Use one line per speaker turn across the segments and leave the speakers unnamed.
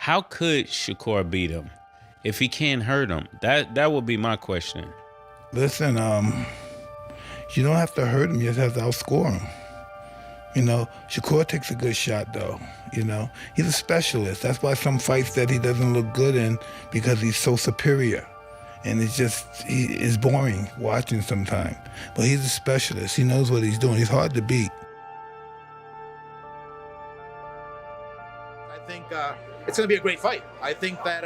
how could Shakur beat him if he can't hurt him? That would be my question.
Listen, you don't have to hurt him, you just have to outscore him. You know, Shakur takes a good shot, though. You know, he's a specialist. That's why some fights that he doesn't look good in, because he's so superior. And it's boring watching sometimes. But he's a specialist. He knows what he's doing. He's hard to beat.
I think it's going to be a great fight. I think that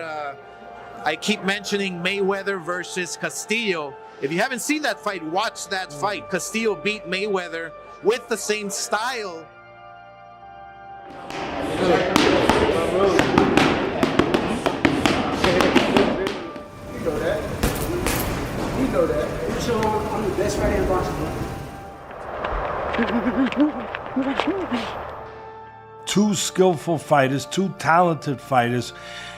I keep mentioning Mayweather versus Castillo. If you haven't seen that fight, watch that fight. Castillo beat Mayweather with the same style.
You know that. So I'm the best fighter in boxing.
Two skillful fighters, two talented fighters,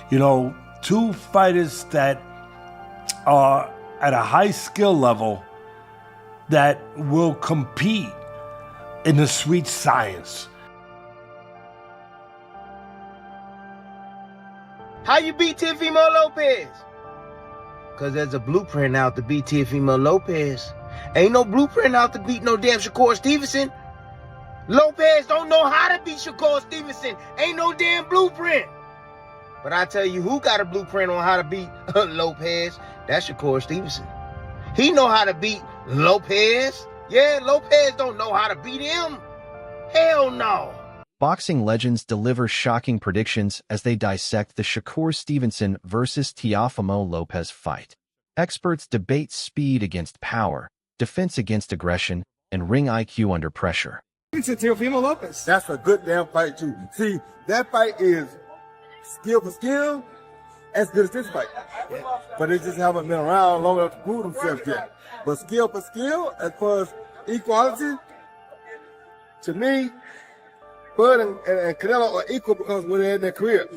you know, two fighters that are at a high skill level that will compete in the sweet science.
How you beat Teofimo Lopez? Because there's a blueprint out to beat Teofimo Lopez. Ain't no blueprint out to beat no damn Shakur Stevenson. Lopez don't know how to beat Shakur Stevenson. Ain't no damn blueprint. But I tell you who got a blueprint on how to beat Lopez. That's Shakur Stevenson. He know how to beat Lopez. Yeah, Lopez don't know how to beat him. Hell no.
Boxing legends deliver shocking predictions as they dissect the Shakur Stevenson versus Teofimo Lopez fight. Experts debate speed against power, defense against aggression, and ring IQ under pressure.
Teofimo Lopez.
That's a good damn fight, too. See, that fight is skill for skill, as good as this fight. Yeah. But they just haven't been around long enough to prove themselves yet. But skill for skill, as far as equality, to me, Bud and Canelo are equal because when they're in their career,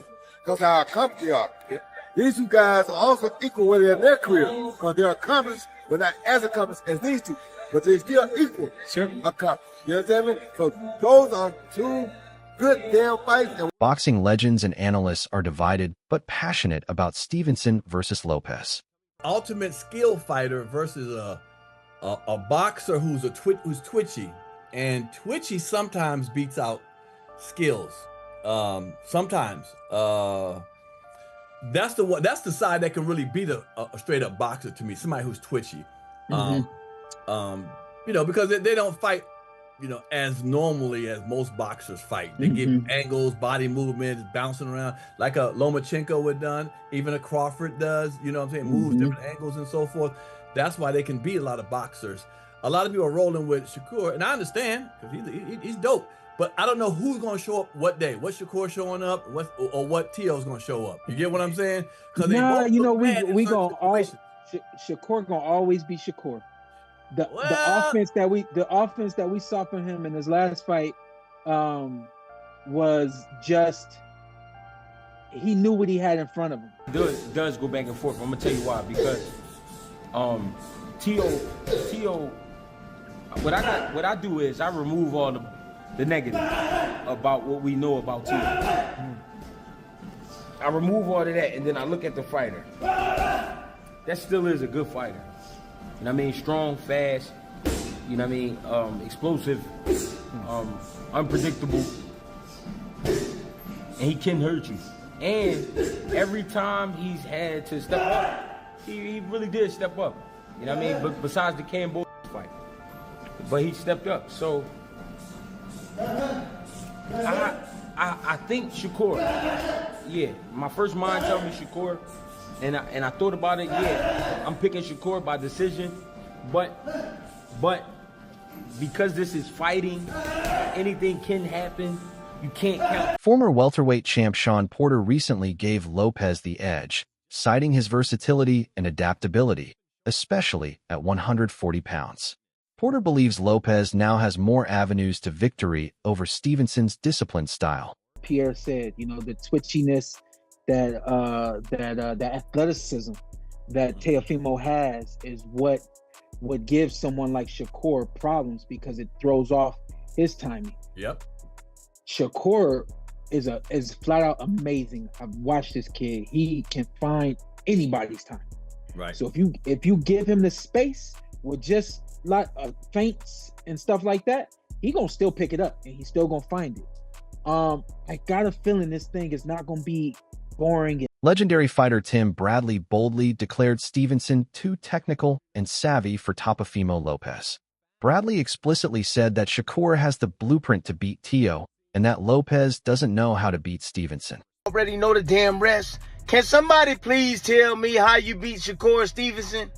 because how accomplished they are. Yeah. These two guys are also equal when they're in their career, because they're accomplished, but not as accomplished as these two. But they still equal accomplished. You understand me? So those are two good damn fights.
Boxing legends and analysts are divided but passionate about Stevenson versus Lopez.
Ultimate skill fighter versus a boxer who's twitchy, and twitchy sometimes beats out skills. Sometimes that's the side that can really beat a straight up boxer to me. Somebody who's twitchy. You know, because they don't fight, you know, as normally as most boxers fight. They give angles, body movements, bouncing around like a Lomachenko would done, even a Crawford does, you know what I'm saying, moves different angles and so forth. That's why they can beat a lot of boxers. A lot of people are rolling with Shakur, and I understand, because he's dope. But I don't know who's going to show up what day. What Shakur showing up, or what Teo's going to show up. You get what I'm saying?
Nah, you know, we going to always, Shakur going to always be Shakur. The offense that we saw from him in his last fight was just, he knew what he had in front of him.
It does go back and forth. I'm gonna tell you why. Because Teo, what I do is I remove all the negative about what we know about Teo. I remove all of that, and then I look at the fighter. That still is a good fighter. You know what I mean? Strong, fast, you know what I mean? Explosive, unpredictable, and he can hurt you. And every time he's had to step up, he really did step up. You know what I mean? But besides the Cambodia fight, but he stepped up. So I think Shakur. Yeah, my first mind tells me Shakur. And I thought about it, yeah, I'm picking Shakur by decision, but because this is fighting, anything can happen, you can't count.
Former welterweight champ Shawn Porter recently gave Lopez the edge, citing his versatility and adaptability, especially at 140 pounds. Porter believes Lopez now has more avenues to victory over Stevenson's disciplined style.
Pierre said, you know, the twitchiness, that athleticism that Teofimo has is what gives someone like Shakur problems, because it throws off his timing.
Yep.
Shakur is flat out amazing. I've watched this kid. He can find anybody's time.
Right.
So if you give him the space with just like feints and stuff like that, he gonna still pick it up and he's still gonna find it. I got a feeling this thing is not gonna be boring.
Legendary fighter Tim Bradley boldly declared Stevenson too technical and savvy for Teofimo Lopez. Bradley explicitly said that Shakur has the blueprint to beat Teo and that Lopez doesn't know how to beat Stevenson.
Already know the damn rest. Can somebody please tell me how you beat Shakur Stevenson?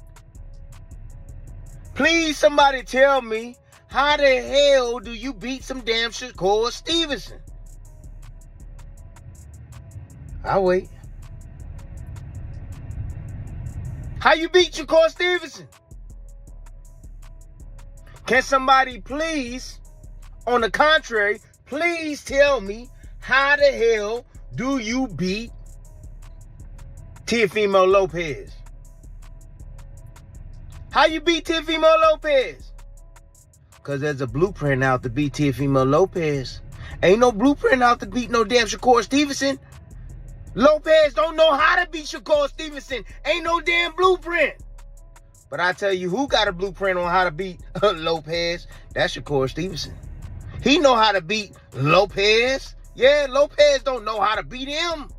Please, somebody tell me, how the hell do you beat some damn Shakur Stevenson? I'll wait. How you beat Shakur Stevenson? Can somebody please, on the contrary, please tell me how the hell do you beat Teofimo Lopez? How you beat Teofimo Lopez? Because there's a blueprint out to beat Teofimo Lopez. Ain't no blueprint out to beat no damn Shakur Stevenson. Lopez don't know how to beat Shakur Stevenson. Ain't no damn blueprint. But I tell you who got a blueprint on how to beat Lopez. That's Shakur Stevenson. He know how to beat Lopez. Yeah, Lopez don't know how to beat him.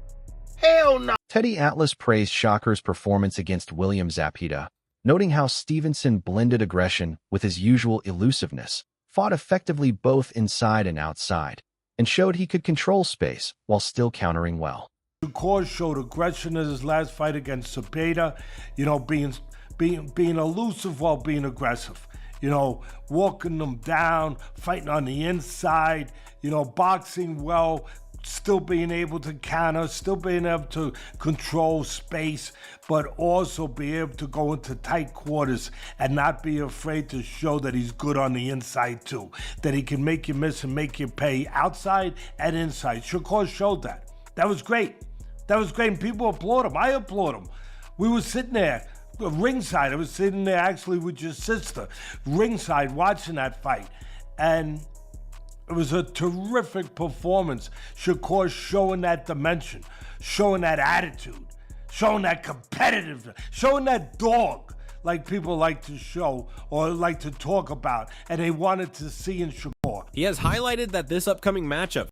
Hell no.
Teddy Atlas praised Shakur's performance against William Zapata, noting how Stevenson blended aggression with his usual elusiveness, fought effectively both inside and outside, and showed he could control space while still countering well.
Shakur showed aggression in his last fight against Zapata, being elusive while being aggressive. Walking them down, fighting on the inside, boxing well, still being able to counter, still being able to control space, but also be able to go into tight quarters and not be afraid to show that he's good on the inside too, that he can make you miss and make you pay outside and inside. Shakur showed that. That was great. That was great, and people applaud him. I applaud him. We were sitting there, ringside. I was sitting there actually with your sister, ringside, watching that fight. And it was a terrific performance. Shakur showing that dimension, showing that attitude, showing that competitiveness, showing that dog like people like to show or like to talk about, and they wanted to see in Shakur.
He has highlighted that this upcoming matchup